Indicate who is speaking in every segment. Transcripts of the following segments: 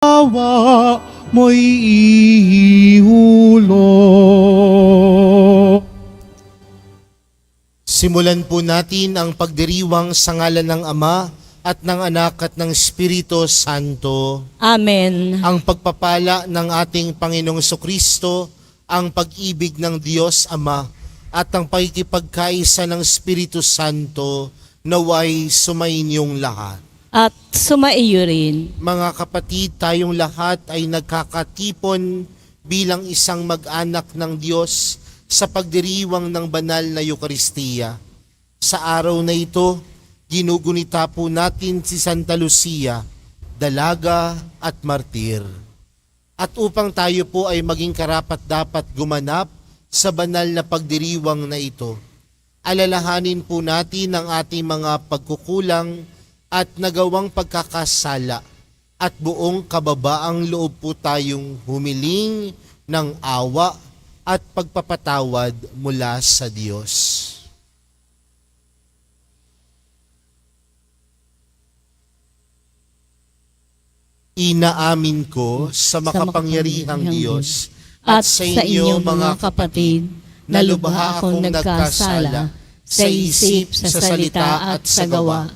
Speaker 1: awa mo'y ihulog.
Speaker 2: Simulan po natin ang pagdiriwang sa ngalan ng Ama at ng Anak at ng Espiritu Santo.
Speaker 3: Amen.
Speaker 2: Ang pagpapala ng ating Panginoong Kristo, ang pag-ibig ng Diyos Ama at ang pakikipagkaisa ng Espiritu Santo naway sumainyong lahat.
Speaker 3: At sumaiyo rin.
Speaker 2: Mga kapatid, tayong lahat ay nagkakatipon bilang isang mag-anak ng Diyos sa pagdiriwang ng banal na Eukaristiya. Sa araw na ito, ginugunita po natin si Santa Lucia, dalaga at martir. At upang tayo po ay maging karapat-dapat gumanap sa banal na pagdiriwang na ito, alalahanin po natin ang ating mga pagkukulang at nagawang pagkakasala at buong kababaang loob po tayong humiling ng awa at pagpapatawad mula sa Diyos. Inaamin ko sa makapangyarihang Diyos
Speaker 3: At sa inyo mga kapatid, na lubha akong nagkasala sa isip, sa salita at sa gawa,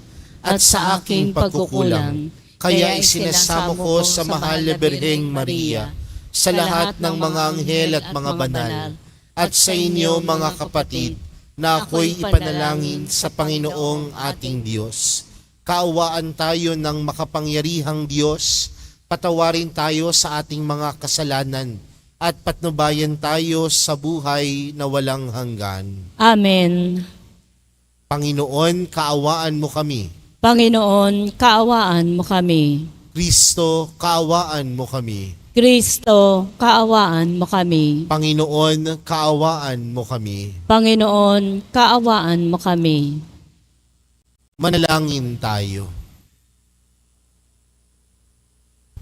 Speaker 3: at sa aking pagkukulang. Kaya isinasamo ko sa mahal na Birheng Maria, sa lahat ng mga anghel at mga banal, at sa inyo mga kapatid, na ako'y ipanalangin sa Panginoong ating Diyos. Kaawaan tayo ng makapangyarihang Diyos, patawarin tayo sa ating mga kasalanan, at patnubayan tayo sa buhay na walang hanggan. Amen.
Speaker 2: Panginoon, kaawaan mo kami.
Speaker 3: Panginoon, kaawaan mo kami.
Speaker 2: Kristo, kaawaan mo kami.
Speaker 3: Kristo, kaawaan mo kami.
Speaker 2: Panginoon, kaawaan mo kami.
Speaker 3: Panginoon, kaawaan mo kami.
Speaker 2: Manalangin tayo.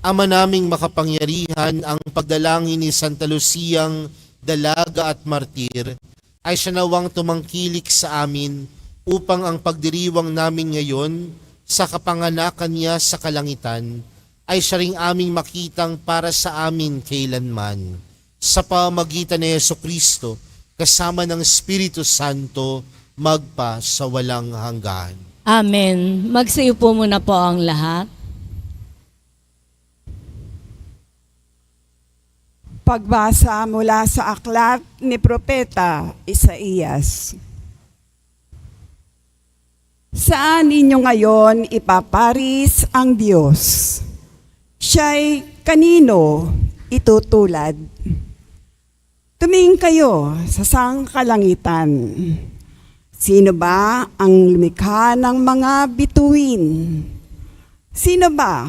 Speaker 2: Ama naming makapangyarihan, ang pagdalangin ni Santa Luciang dalaga at martir ay siya nawang tumangkilik sa amin upang ang pagdiriwang namin ngayon sa kapanganakan niya sa kalangitan ay siya ring aming makitang para sa amin kailanman. Sa pamamagitan ni Jesucristo, kasama ng Espiritu Santo, magpa sa walang hanggan.
Speaker 3: Amen. Magsiupo muna po ang lahat.
Speaker 4: Pagbasa mula sa aklat ni Propeta Isaías. Saan ninyo ngayon ipaparis ang Diyos? Siya'y kanino itutulad? Tumingin kayo sa sangkalangitan. Sino ba ang lumikha ng mga bituin? Sino ba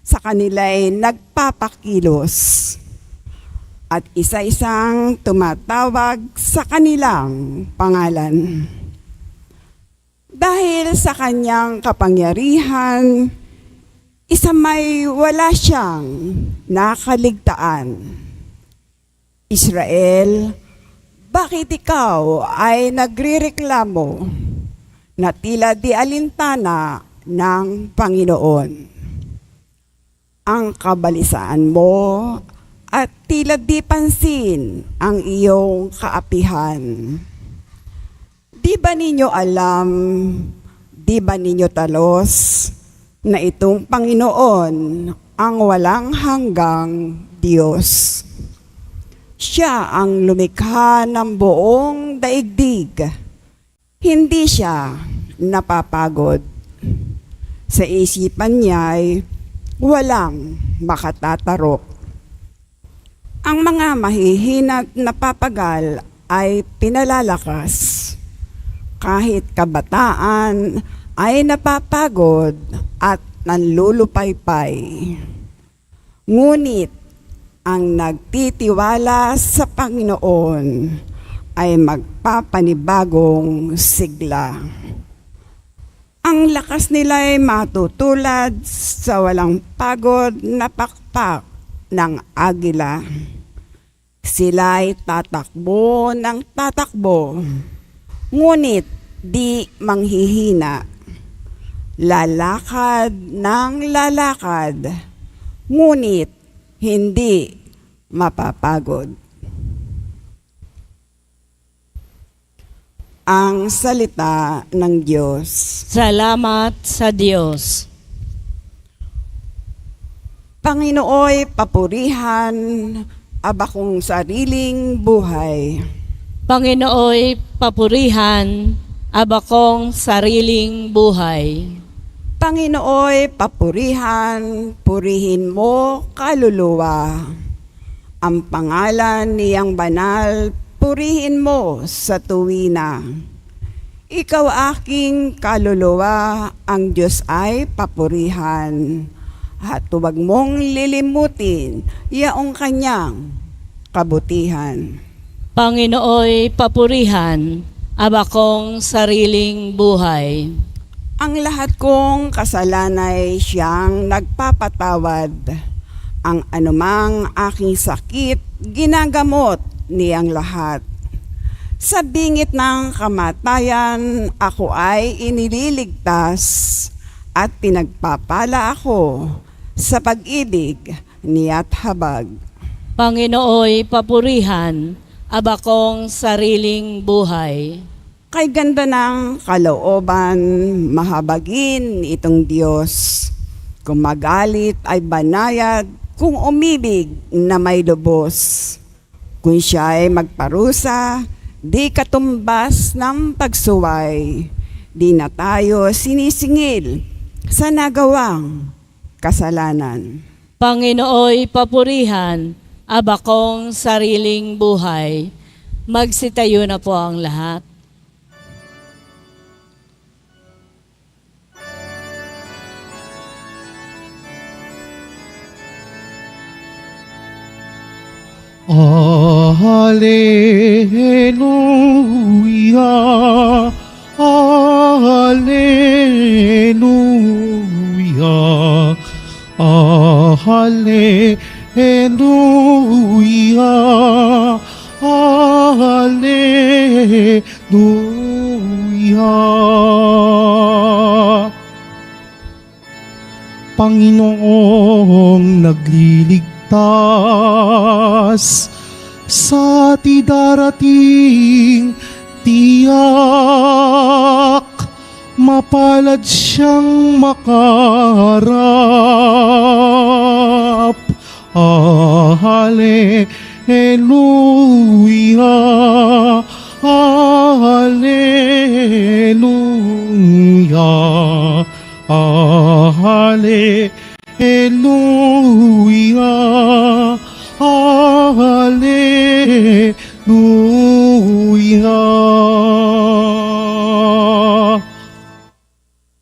Speaker 4: sa kanila'y nagpapakilos? At isa-isang tumatawag sa kanilang pangalan. Dahil sa kanyang kapangyarihan, isa may wala siyang nakaligtaan. Israel, bakit ikaw ay nagrereklamo na tila di alintana ng Panginoon? Ang kabalisaan mo at tila di pansin ang iyong kaapihan. Di ba ninyo alam, di ba ninyo talos, na itong Panginoon ang walang hanggang Diyos? Siya ang lumikha ng buong daigdig. Hindi siya napapagod. Sa isipan niya'y walang makatatarok. Ang mga mahihina't napapagal ay pinalalakas. Kahit kabataan ay napapagod at nanlulupaypay. Ngunit ang nagtitiwala sa Panginoon ay magpapanibagong sigla. Ang lakas nila ay matutulad sa walang pagod na pakpak ng agila. Sila'y tatakbo ng tatakbo, ngunit di manghihina. Lalakad ng lalakad, ngunit hindi mapapagod. Ang salita ng Diyos.
Speaker 3: Salamat sa Diyos.
Speaker 4: Panginooy papurihan abakong sariling buhay.
Speaker 3: Panginooy papurihan abakong sariling buhay.
Speaker 4: Panginooy papurihan, purihin mo kaluluwa. Ang pangalan niyang banal, purihin mo sa tuwina. Ikaw aking kaluluwa, ang Diyos ay papurihan. At huwag mong lilimutin yaong kanyang kabutihan.
Speaker 3: Panginooy papurihan abakong sariling buhay.
Speaker 4: Ang lahat kong kasalanay siyang nagpapatawad. Ang anumang aking sakit, ginagamot niyang lahat. Sa bingit ng kamatayan, ako ay inililigtas at pinagpapala ako sa pag-ibig niya't habag.
Speaker 3: Panginooy papurihan abakong sariling buhay.
Speaker 4: Kay ganda ng kalooban, mahabagin itong Diyos. Kung magalit ay banayad, kung umibig na may lubos. Kung siya ay magparusa, di katumbas ng pagsuway. Di na tayo sinisingil sa nagawang kasalanan.
Speaker 3: Panginooy papurihan abakong sariling buhay. Magsitayo na po ang lahat.
Speaker 1: Alleluia, Alleluia, Alleluia, Alleluia. Panginoong nagliligtas sa ti darating tiyak, mapalad siyang makarap. Alleluia, Alleluia, Alleluia, Alleluia.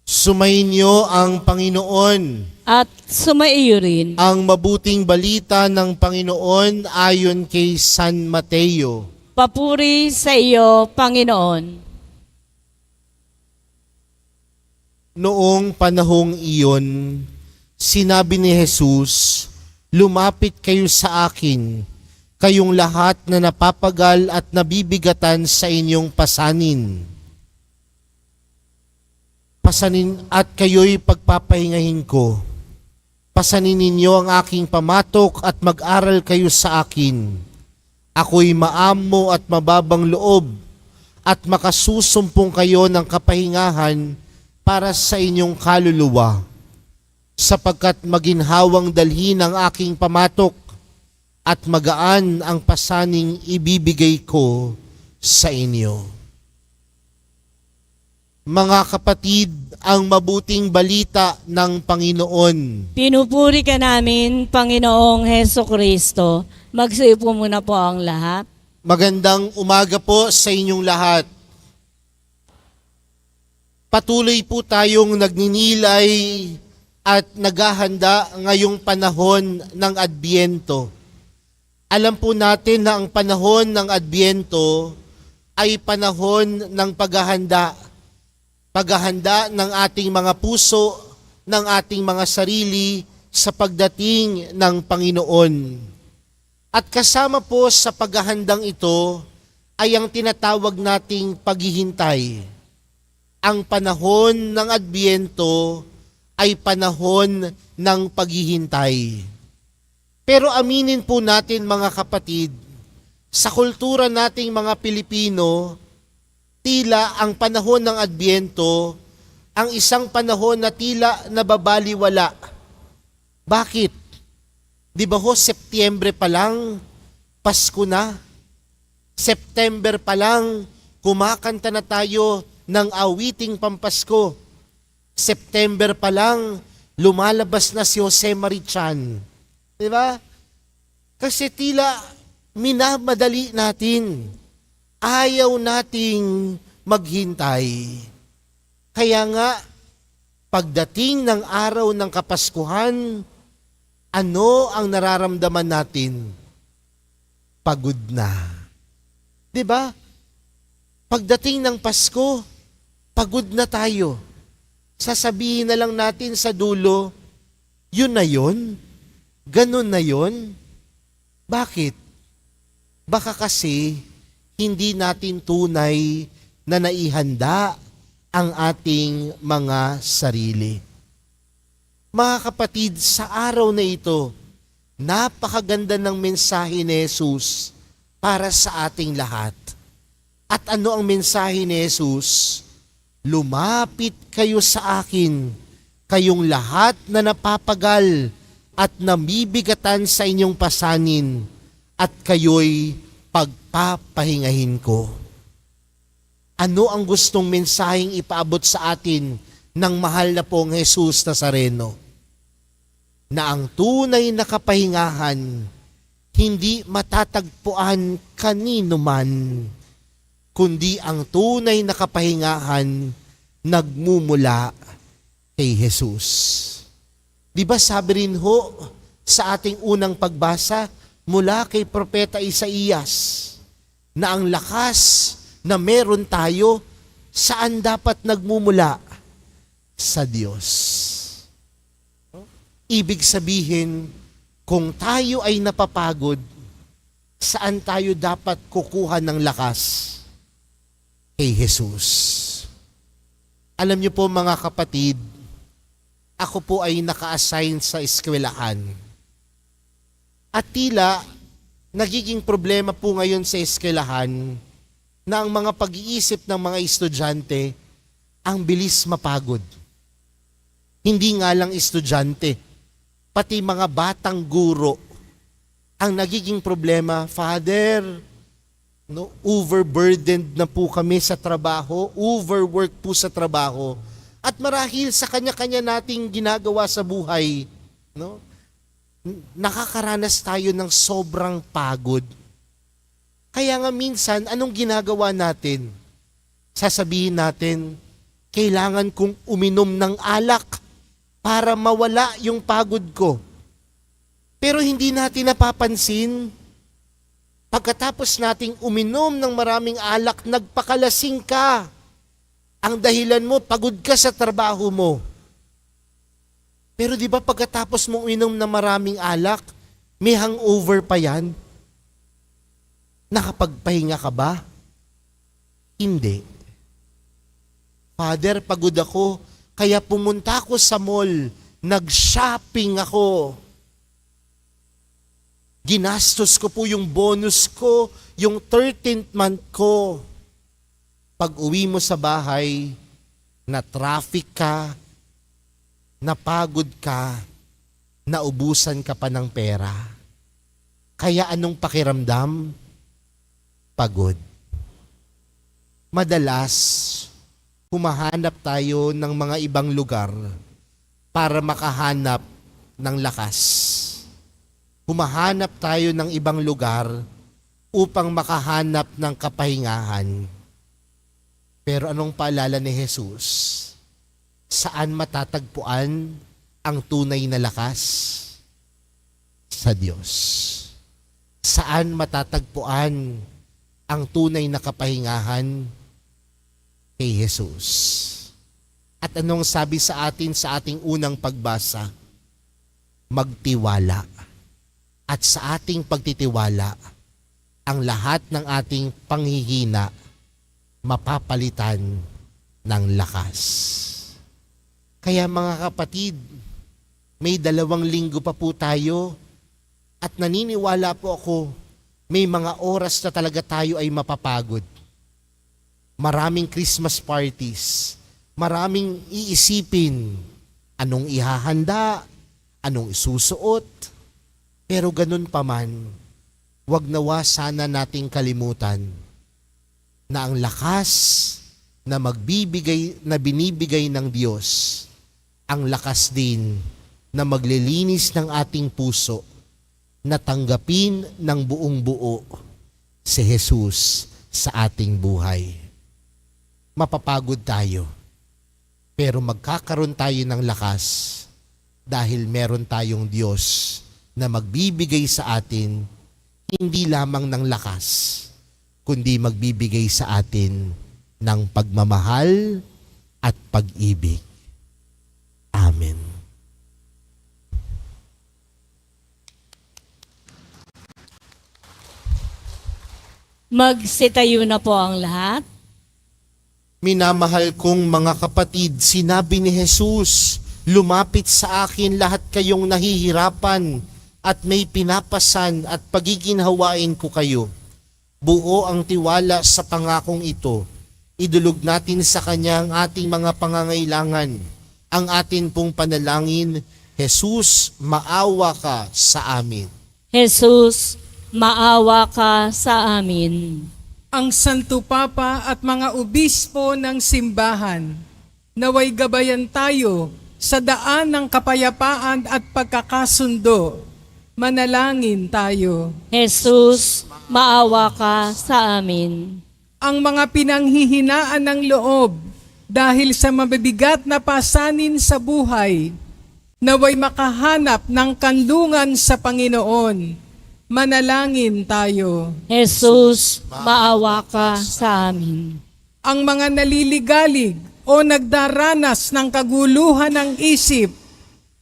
Speaker 2: Sumainyo ang Panginoon.
Speaker 3: At sumaiyo rin.
Speaker 2: Ang mabuting balita ng Panginoon ayon kay San Mateo.
Speaker 3: Papuri sa iyo, Panginoon.
Speaker 2: Noong panahong iyon, sinabi ni Jesus, "Lumapit kayo sa akin, kayong lahat na napapagal at nabibigatan sa inyong pasanin. Pasanin at kayo'y pagpapahingahin ko. Pasanin ninyo ang aking pamatok at mag-aral kayo sa akin. Ako'y maamo at mababang loob at makasusumpong kayo ng kapahingahan para sa inyong kaluluwa, sapagkat maginhawang dalhin ang aking pamatok at magaan ang pasaning ibibigay ko sa inyo." Mga kapatid, ang mabuting balita ng Panginoon.
Speaker 3: Pinupuri ka namin, Panginoong Heso Kristo. Magsiyo po muna po ang lahat.
Speaker 2: Magandang umaga po sa inyong lahat. Patuloy po tayong nagninilay at naghahanda ngayong panahon ng Adbyento. Alam po natin na ang panahon ng Adbyento ay panahon ng paghahanda. Paghahanda ng ating mga puso, ng ating mga sarili sa pagdating ng Panginoon. At kasama po sa paghahandang ito ay ang tinatawag nating paghihintay. Ang panahon ng Adbyento ay panahon ng paghihintay. Pero aminin po natin mga kapatid, sa kultura nating mga Pilipino, tila ang panahon ng Adbyento, ang isang panahon na tila nababaliwala. Bakit? Di ba ho, Setyembre pa lang, Pasko na. September pa lang, kumakanta na tayo ng awiting Pampasko. September pa lang, lumalabas na si Jose Marichan. Di ba? Kasi tila minamadali natin. Ayaw nating maghintay. Kaya nga, pagdating ng araw ng Kapaskuhan, ano ang nararamdaman natin? Pagod na. 'Di ba? Pagdating ng Pasko, pagod na tayo. Sasabihin na lang natin sa dulo, yun na yun? Ganun na yun? Bakit? Baka kasi hindi natin tunay na naihanda ang ating mga sarili. Mga kapatid, sa araw na ito, napakaganda ng mensahe ni Jesus para sa ating lahat. At ano ang mensahe ni Jesus? Lumapit kayo sa akin, kayong lahat na napapagal at namibigatan sa inyong pasanin, at kayo'y pagpapahingahin ko. Ano ang gustong mensaheng ipaabot sa atin ng mahal na pong Jesus Nazareno? Na ang tunay na kapahingahan hindi matatagpuan kanino man, kundi ang tunay na kapahingahan nagmumula kay Jesus. Di ba sabi rin ho sa ating unang pagbasa mula kay Propeta Isaías na ang lakas na meron tayo, saan dapat nagmumula? Sa Diyos. Ibig sabihin, kung tayo ay napapagod, saan tayo dapat kukuha ng lakas? Kay Jesus. Alam niyo po mga kapatid, ako po ay naka-assign sa eskwelahan. At tila, nagiging problema po ngayon sa eskwelahan na ang mga pag-iisip ng mga estudyante ang bilis mapagod. Hindi nga lang estudyante, pati mga batang guro ang nagiging problema. Father, overburdened na po kami sa trabaho, overwork po sa trabaho, at marahil sa kanya-kanya nating ginagawa sa buhay, nakakaranas tayo ng sobrang pagod. Kaya nga minsan, anong ginagawa natin? Sasabihin natin, kailangan kong uminom ng alak para mawala yung pagod ko. Pero hindi natin napapansin, pagkatapos nating uminom ng maraming alak, nagpakalasing ka. Ang dahilan mo, pagod ka sa trabaho mo. Pero di ba pagkatapos mong uminom ng maraming alak, may hangover pa yan? Nakapagpahinga ka ba? Hindi. Father, pagod ako, kaya pumunta ako sa mall, nag-shopping ako. Ginastos ko po yung bonus ko, yung 13th month ko. Pag uwi mo sa bahay, na-traffic ka, napagod ka, naubusan ka pa ng pera. Kaya anong pakiramdam? Pagod. Madalas, humahanap tayo ng mga ibang lugar para makahanap ng lakas. Humahanap tayo ng ibang lugar upang makahanap ng kapahingahan. Pero anong paalala ni Jesus? Saan matatagpuan ang tunay na lakas? Sa Diyos. Saan matatagpuan ang tunay na kapahingahan? Kay Jesus. At anong sabi sa atin sa ating unang pagbasa? Magtiwala. At sa ating pagtitiwala, ang lahat ng ating panghihina mapapalitan ng lakas. Kaya mga kapatid, may 2 linggo pa po tayo At naniniwala po ako, may mga oras na talaga tayo ay mapapagod. Maraming Christmas parties, maraming iisipin, anong ihahanda, anong isusuot. Pero ganun pa man, wag nawa sana nating kalimutan na ang lakas na binibigay ng Diyos, ang lakas din na maglilinis ng ating puso, na tanggapin ng buong buo si Jesus sa ating buhay. Mapapagod tayo, pero magkakaroon tayo ng lakas dahil meron tayong Diyos na magbibigay sa atin hindi lamang ng lakas, kundi magbibigay sa atin ng pagmamahal at pag-ibig. Amen.
Speaker 3: Magsitayo na po ang lahat.
Speaker 2: Minamahal kong mga kapatid, sinabi ni Jesus, lumapit sa akin lahat kayong nahihirapan at may pinapasan at pagiginhawain ko kayo. Buo ang tiwala sa pangakong ito. Idulog natin sa Kanya ang ating mga pangangailangan. Ang atin pong panalangin, Jesus, maawa ka sa amin.
Speaker 3: Jesus, maawa ka sa amin.
Speaker 5: Ang Santo Papa at mga obispo ng simbahan, naway gabayan tayo sa daan ng kapayapaan at pagkakasundo. Manalangin tayo.
Speaker 3: Jesus, maawa ka sa amin.
Speaker 5: Ang mga pinanghihinaan ng loob dahil sa mabibigat na pasanin sa buhay, naway makahanap ng kanlungan sa Panginoon. Manalangin tayo.
Speaker 3: Jesus, maawa ka sa amin.
Speaker 5: Ang mga naliligalig o nagdaranas ng kaguluhan ng isip,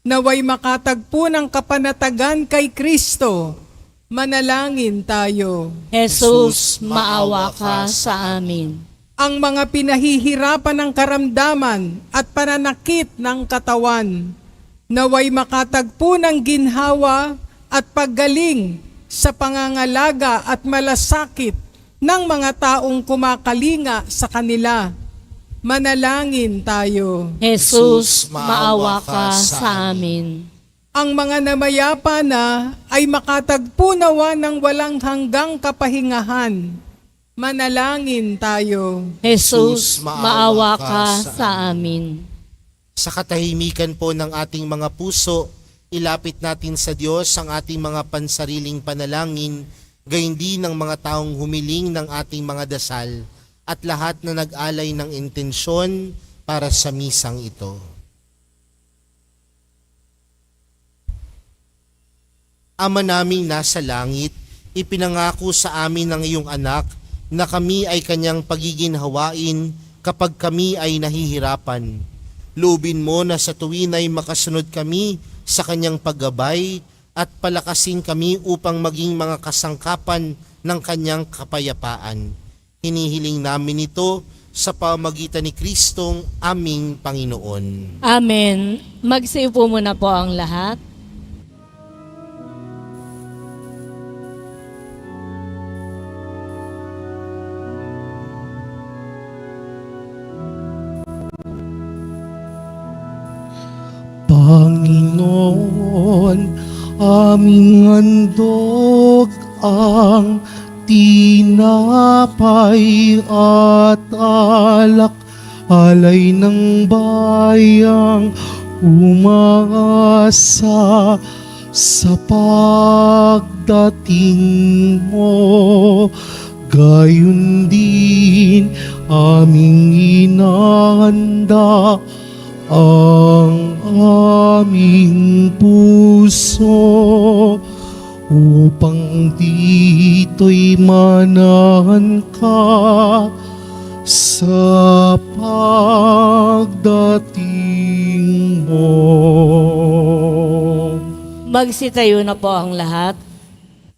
Speaker 5: naway makatagpo ng kapanatagan kay Kristo. Manalangin tayo.
Speaker 3: Jesus, maawa ka sa amin.
Speaker 5: Ang mga pinahihirapan ng karamdaman at pananakit ng katawan, naway makatagpo ng ginhawa at paggaling sa pangangalaga at malasakit ng mga taong kumakalinga sa kanila. Manalangin tayo.
Speaker 3: Jesus, maawa ka sa amin.
Speaker 5: Ang mga namayapa na ay makatagpo nawa ng walang hanggang kapahingahan. Manalangin tayo.
Speaker 3: Jesus, maawa ka sa amin.
Speaker 2: Sa katahimikan po ng ating mga puso, ilapit natin sa Diyos ang ating mga pansariling panalangin, gayon din ng mga taong humiling ng ating mga dasal, at lahat na nag-alay ng intensyon para sa misang ito. Ama naming nasa langit, ipinangako sa amin ng iyong anak na kami ay kanyang pagiginhawain kapag kami ay nahihirapan. Loobin mo na sa tuwin ay makasunod kami sa kanyang paggabay at palakasin kami upang maging mga kasangkapan ng kanyang kapayapaan. Hinihiling namin ito sa pamamagitan ni Kristong aming Panginoon.
Speaker 3: Amen. Magsiupo muna po ang lahat.
Speaker 1: Panginoon, aming handog ang tinapay at alak, alay ng bayang umaasa sa pagdating mo. Gayon din aming inahanda ang aming puso upang dito'y manahan ka sa pagdating mo.
Speaker 3: Magsitayo na po ang lahat.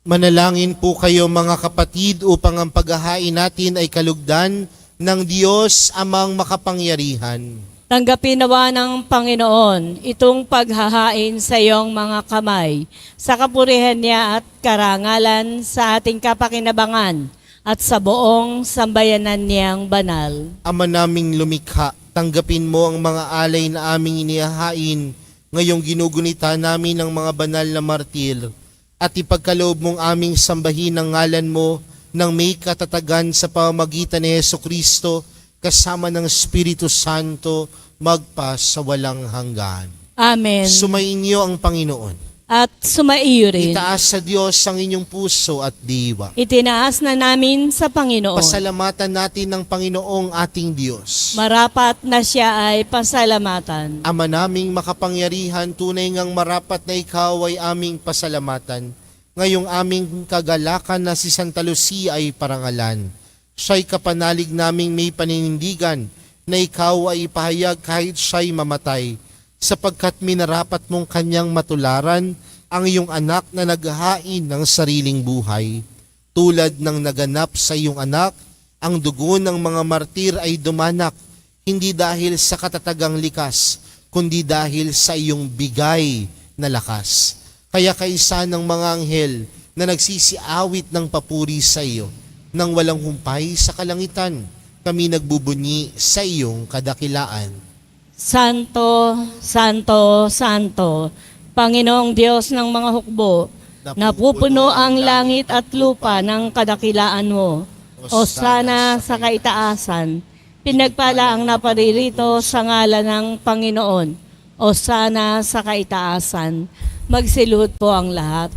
Speaker 2: Manalangin po kayo mga kapatid upang ang paghahain natin ay kalugdan ng Diyos amang makapangyarihan.
Speaker 3: Tanggapin nawa ng Panginoon itong paghahain sa iyong mga kamay, sa kapurihan niya at karangalan sa ating kapakinabangan at sa buong sambayanan niyang banal.
Speaker 2: Ama naming lumikha, tanggapin mo ang mga alay na aming inihahain ngayong ginugunita namin ng mga banal na martir at ipagkaloob mong aming sambahin ang ngalan mo nang may katatagan sa pamamagitan ni Hesukristo kasama ng Espiritu Santo magpa sa walang hanggan.
Speaker 3: Amen.
Speaker 2: Sumainyo ang Panginoon.
Speaker 3: At sumaiyo rin.
Speaker 2: Itaas sa Diyos ang inyong puso at diwa.
Speaker 3: Itinaas na namin sa Panginoon.
Speaker 2: Pasalamatan natin ng Panginoong ating Diyos.
Speaker 3: Marapat na siya ay pasalamatan.
Speaker 2: Ama naming makapangyarihan, tunay ngang marapat na ikaw ay aming pasalamatan. Ngayong aming kagalakan na si Santa Lucia ay parangalan. Siya'y kapanalig naming may paninindigan na ikaw ay ipahayag kahit siya'y mamatay, sapagkat minarapat mong kanyang matularan ang iyong anak na naghahain ng sariling buhay. Tulad ng naganap sa iyong anak, ang dugo ng mga martir ay dumanak, hindi dahil sa katatagang likas, kundi dahil sa iyong bigay na lakas. Kaya kaisa ng mga anghel na nagsisiawit ng papuri sa iyo, nang walang humpay sa kalangitan, kami nagbubunyi sa iyong kadakilaan.
Speaker 3: Santo, Santo, Santo, Panginoong Diyos ng mga hukbo, napupuno ang langit at lupa ng kadakilaan mo. Hosana sa kaitaasan, pinagpala ang naparirito sa ngalan ng Panginoon. Hosana sa kaitaasan, magsilhod po ang lahat.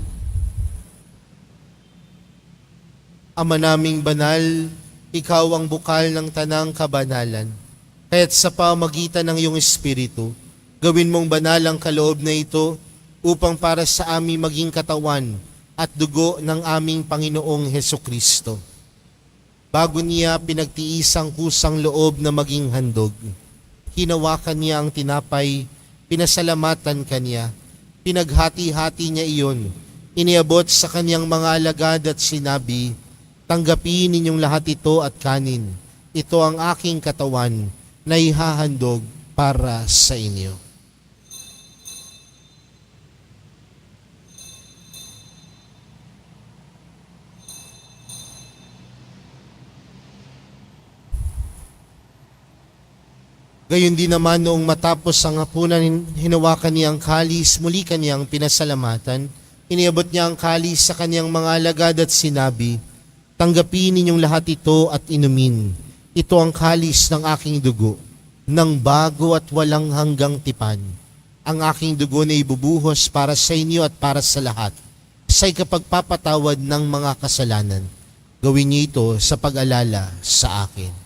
Speaker 2: Ama naming banal, ikaw ang bukal ng tanang kabanalan. Kaya't sa pamagitan ng iyong Espiritu, gawin mong banal ang kaloob na ito upang para sa aming maging katawan at dugo ng aming Panginoong Hesukristo. Bago niya pinagtiis ang kusang loob na maging handog, hinawakan niya ang tinapay, pinasalamatan kanya, pinaghati-hati niya iyon, iniabot sa kanyang mga alagad at sinabi, tanggapin ninyong lahat ito at kanin. Ito ang aking katawan na ihahandog para sa inyo. Gayon din naman noong matapos ang hapunan, hinawakan niya ang kalis, muli kanyang pinasalamatan. Iniabot niya ang kalis sa kanyang mga alagad at sinabi, tanggapin ninyong lahat ito at inumin. Ito ang kalis ng aking dugo, ng bago at walang hanggang tipan. Ang aking dugo na ibubuhos para sa inyo at para sa lahat, sa ikapagpapatawad ng mga kasalanan. Gawin niyo ito sa pag-alala sa akin.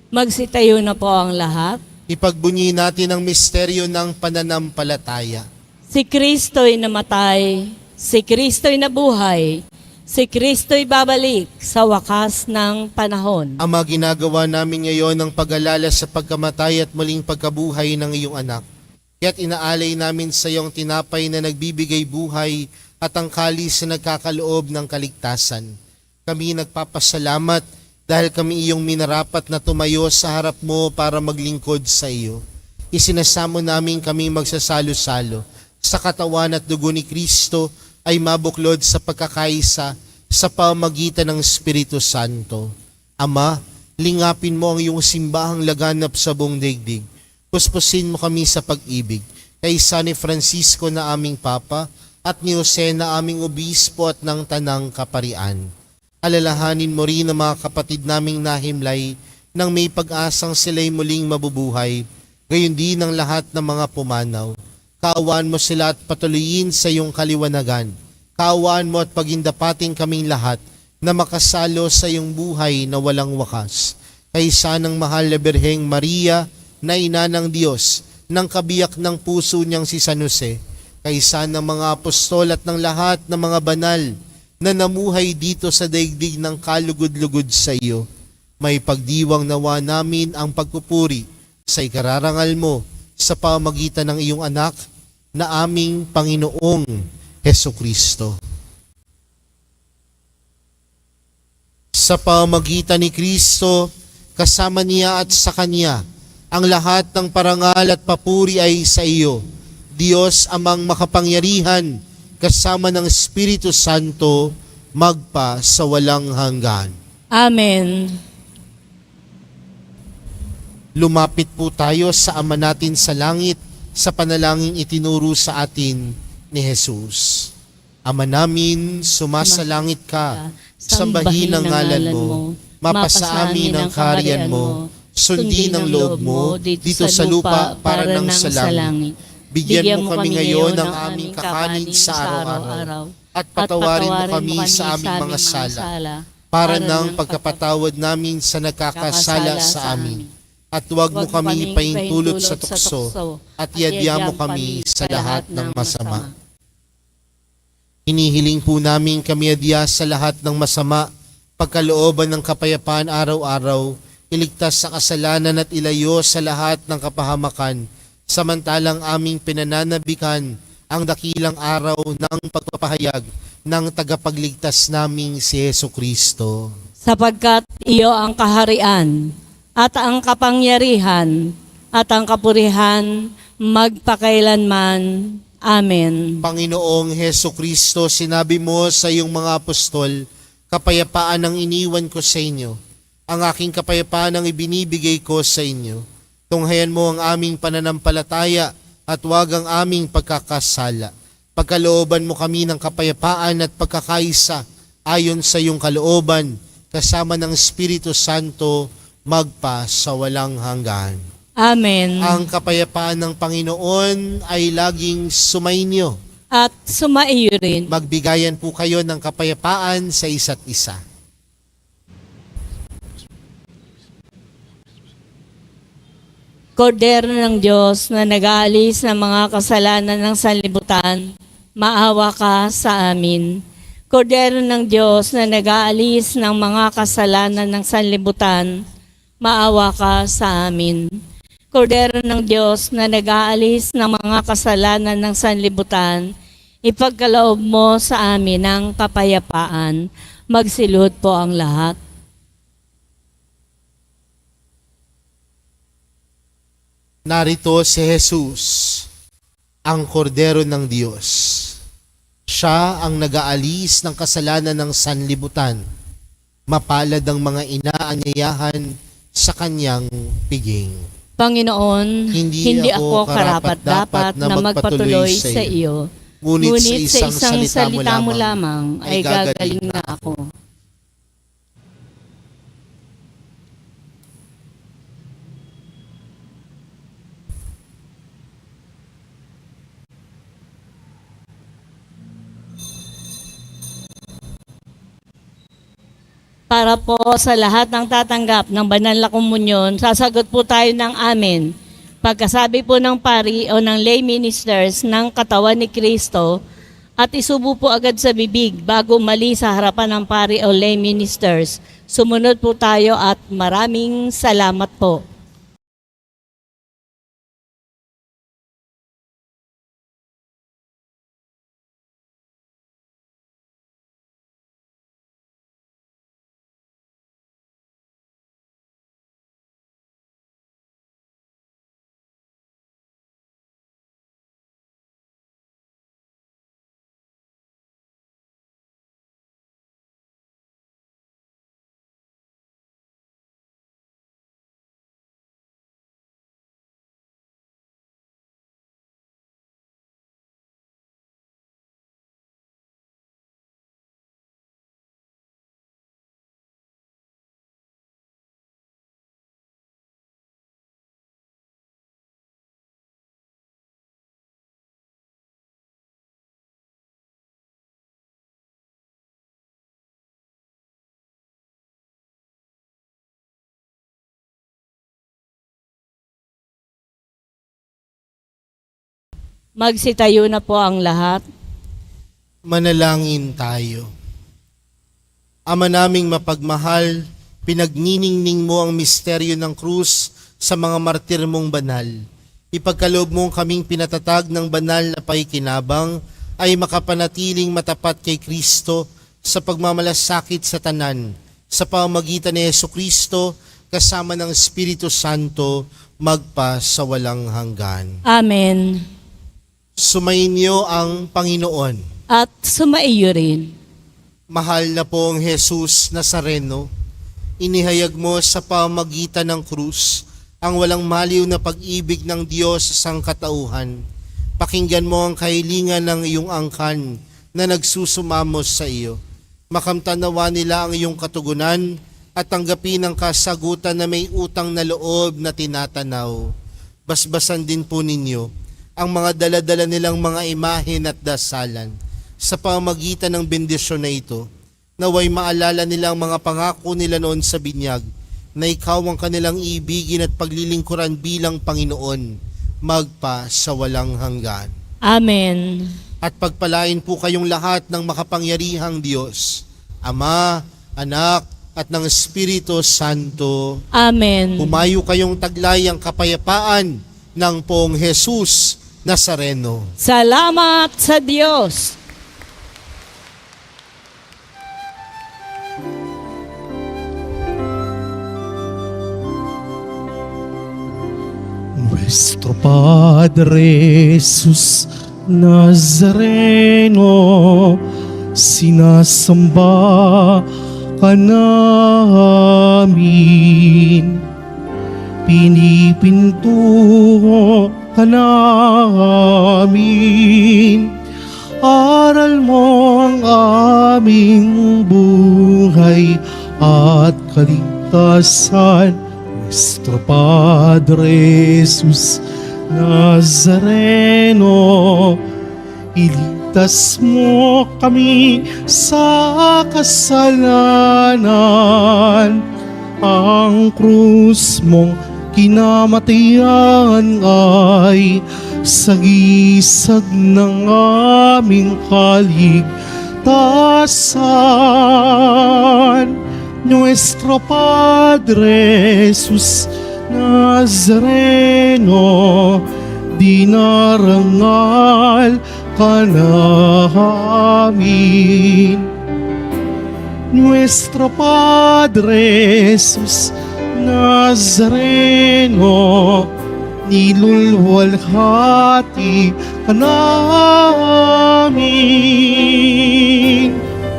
Speaker 3: Magsitayo na po ang lahat.
Speaker 2: Ipagbunyi natin ang misteryo ng pananampalataya.
Speaker 3: Si Kristo'y namatay, si Kristo'y nabuhay, si Kristo'y babalik sa wakas ng panahon.
Speaker 2: Ama, ginagawa namin ngayon ang pag-alala sa pagkamatay at muling pagkabuhay ng iyong anak. Kaya't inaalay namin sa iyong tinapay na nagbibigay buhay at ang kalis na nagkakaloob ng kaligtasan. Kami nagpapasalamat dahil kami iyong minarapat na tumayo sa harap mo para maglingkod sa iyo. Isinasamo namin kami magsasalo-salo sa katawan at dugo ni Kristo ay mabuklod sa pagkakaisa sa pamagitan ng Espiritu Santo. Ama, lingapin mo ang iyong simbahang laganap sa buong daigdig. Puspusin mo kami sa pag-ibig. Kay San Francisco na aming Papa at ni Jose na aming Obispo at ng Tanang Kaparian. Alalahanin mo rin ang mga kapatid naming nahimlay nang may pag-asang sila'y muling mabubuhay, gayon din ang lahat ng mga pumanaw. Kaawaan mo sila at patuloyin sa iyong kaliwanagan. Kaawaan mo at pagindapating kaming lahat na makasalo sa iyong buhay na walang wakas. Kaysa ng mahal na Birheng Maria na ina ng Diyos, ng kabiyak ng puso niyang si San Jose, kaysa ng mga apostol at ng lahat ng mga banal na namuhay dito sa daigdig ng kalugod-lugod sa iyo, may pagdiwang nawa namin ang pagpupuri sa ikararangal mo sa pamagitan ng iyong anak na aming Panginoong Hesukristo. Sa pamamagitan ni Kristo, kasama niya at sa Kanya, ang lahat ng parangal at papuri ay sa iyo, Diyos amang makapangyarihan, kasama ng Espiritu Santo, magpa sa walang hanggan.
Speaker 3: Amen.
Speaker 2: Lumapit po tayo sa Ama natin sa langit sa panalangin itinuro sa atin ni Jesus. Ama namin, sumasalangit ka, sambahin ang ngalan mo, mapasa amin ang kaharian mo, sundin ang loob mo dito sa lupa para nang sa langit. Bigyan mo kami ngayon ng aming kakanin sa araw-araw at patawarin mo kami sa aming mga sala para ng pagkapatawad namin sa nagkakasala sa amin. At huwag mo kami paintulot sa tukso at yadya mo kami sa lahat ng masama. Hinihiling po namin kami adya sa lahat ng masama, pagkalooban ng kapayapaan araw-araw, iligtas sa kasalanan at ilayo sa lahat ng kapahamakan, samantalang aming pinananabikan ang dakilang araw ng pagpapahayag ng tagapagligtas naming si Hesukristo.
Speaker 3: Sapagkat iyo ang kaharian at ang kapangyarihan at ang kapurihan magpakailanman. Amen.
Speaker 2: Panginoong Hesukristo, sinabi mo sa iyong mga apostol, kapayapaan ang iniwan ko sa inyo. Ang aking kapayapaan ang ibinibigay ko sa inyo. Tunghayan mo ang aming pananampalataya at huwag ang aming pagkakasala. Pagkalooban mo kami ng kapayapaan at pagkakaisa ayon sa iyong kalooban, kasama ng Espiritu Santo, magpa sa walang hanggan.
Speaker 3: Amen.
Speaker 2: Ang kapayapaan ng Panginoon ay laging sumainyo.
Speaker 3: At sumaiyo rin.
Speaker 2: Magbigayan po kayo ng kapayapaan sa isa't isa.
Speaker 3: Kordero ng Diyos na nag-aalis ng mga kasalanan ng sanlibutan, maawa ka sa amin. Kordero ng Diyos na nag-aalis ng mga kasalanan ng sanlibutan, maawa ka sa amin. Kordero ng Diyos na nag-aalis ng mga kasalanan ng sanlibutan, ipagkaloob mo sa amin ang kapayapaan. Magsilod po ang lahat.
Speaker 2: Narito si Jesus, ang Kordero ng Diyos. Siya ang nag-aalis ng kasalanan ng sanlibutan. Mapalad ang mga inaanyayahan sa kanyang piging.
Speaker 3: Panginoon, hindi ako karapat-dapat na magpatuloy sa iyo. Ngunit sa isang salita mo lamang ay gagaling na ako. Para po sa lahat ng tatanggap ng banal na komunyon, sasagot po tayo ng amen. Pagkasabi po ng pari o ng lay ministers ng katawan ni Kristo at isubo po agad sa bibig bago mali sa harapan ng pari o lay ministers. Sumunod po tayo at maraming salamat po. Magsitayo na po ang lahat.
Speaker 2: Manalangin tayo. Ama naming mapagmahal, pinagniningning mo ang misteryo ng krus sa mga martir mong banal. Ipagkaloob mong kaming pinatatag ng banal na pakikinabang ay makapanatiling matapat kay Kristo sa pagmamalasakit sa tanan, sa pamamagitan ni Jesucristo kasama ng Espiritu Santo magpa sa walang hanggan.
Speaker 3: Amen.
Speaker 2: Sumainyo ang Panginoon.
Speaker 3: At sumaiyo rin.
Speaker 2: Mahal na pong Jesus Nazareno, inihayag mo sa pamamagitan ng krus ang walang maliw na pag-ibig ng Diyos sa sangkatauhan. Pakinggan mo ang kahilingan ng iyong angkan na nagsusumamos sa iyo. Makamtanawa nila ang iyong katugunan at tanggapin ang kasagutan na may utang na loob na tinatanaw. Basbasan din po ninyo ang mga daladala nilang mga imahen at dasalan. Sa pamamagitan ng bendisyon na ito, naway maalala nila ang mga pangako nila noon sa binyag, na ikaw ang kanilang ibigin at paglilingkuran bilang Panginoon, magpa sa walang hanggan.
Speaker 3: Amen.
Speaker 2: At pagpalain po kayong lahat ng makapangyarihang Diyos, Ama, Anak, at ng Espiritu Santo.
Speaker 3: Amen.
Speaker 2: Humayo kayong taglay ang kapayapaan ng Poong Jesus Nazareno.
Speaker 3: Salamat sa Diyos.
Speaker 1: Nuestro Padre Jesus Nazareno, sinasamba ka namin, pinipinto ka namin, aral mo ang aming buhay at kaligtasan. Nuestro Padre Jesus Nazareno, iligtas mo kami sa kasalanan. Ang krus mong kinamatayan ay sagisag ng aming kaligtasan. Nuestro Padre Jesus Nazareno, dinarangal ka namin. Nuestro Padre Jesus Nazareno, nilulwalhati ka namin.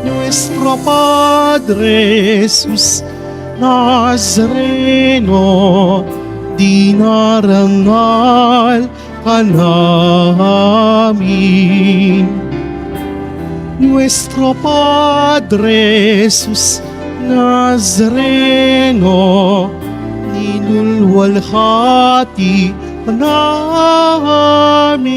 Speaker 1: Nuestro Padre Jesus Nazareno, dinarangal ka namin. Nuestro Padre Jesus Nazareno, nilulwalhati ka namin.